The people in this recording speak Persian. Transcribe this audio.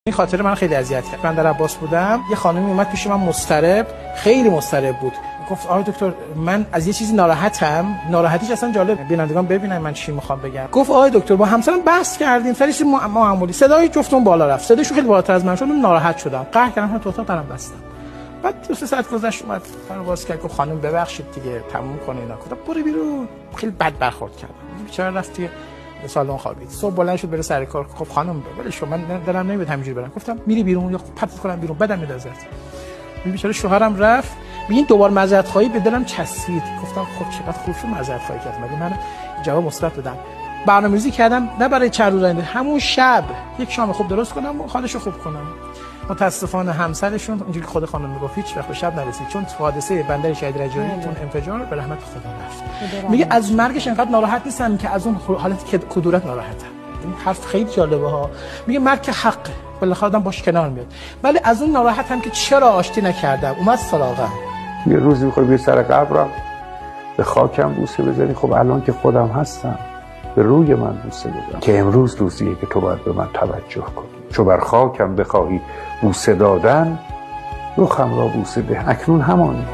این خاطره من خیلی اذیت کرد. من در عباس بودم، یه خانمی اومد پیش من مضطرب، خیلی مضطرب بود. گفت آقای دکتر من از یه چیزی ناراحتم. ناراحتیش اصلا جالب، بینندگان ببینن من چی میخوام بگم. گفت آقای دکتر با همسرم بحث کردیم، سرش معمولی، صدای جفتمون بالا رفت، صداشو خیلی بالاتر از من شد، من ناراحت شدم، قهر کردم، تو اتاق درم بستم. بعد 2-3 ساعت گذشت اومد من باز کرد، گفت خانم ببخشید دیگه تموم کنین اینا. گفتم برو بیرون. خیلی بد برخورد کردم. بیچاره رفت توی سالن خوابید. صبح بلند شد بره سر کار. خب خانم ولش کن، من دلم نمیاد همینجوری برم. گفتم میری بیرون یا پرت کنم بیرون، بدم میاد ازت. بیچاره شوهرم رفت. ببین دوبار معذرت خواهی به دلم چسبید. گفتم خب چقدر خوب شد معذرت خواهی کردم. ولی من جواب مثبت بدم. برنامه‌ریزی کردم نه برای چند روز آینده، همون شب یک شام خوب درست کنم و حالشو خوب کنم. متاسفانه همسرشون اینجوری خود خانم میگفت هیچ وقت به شب نرسید، چون حادثه بندر شهید رجایی تون انفجار به رحمت خدا رفت. میگه از مرگش انقدر ناراحت نیستم که از اون حالت کدورت ناراحتم. این حرف خیلی جالبه ها. میگه مرگ که حقه، بالاخره آدم باش کنار میاد، ولی از اون ناراحتم که چرا آشتی نکردم. اومد سراغم. یه روزی میخوای بری سر قبرم به خاکم بوسه بزنی. خب الان که خودم هستم به روی من بوسه بزن که امروز روزیه که تو باید به من توجه کنی. چو بر خاکم بخواهی بوسه دادن، رخم را بوسه ده. اکنون همانی.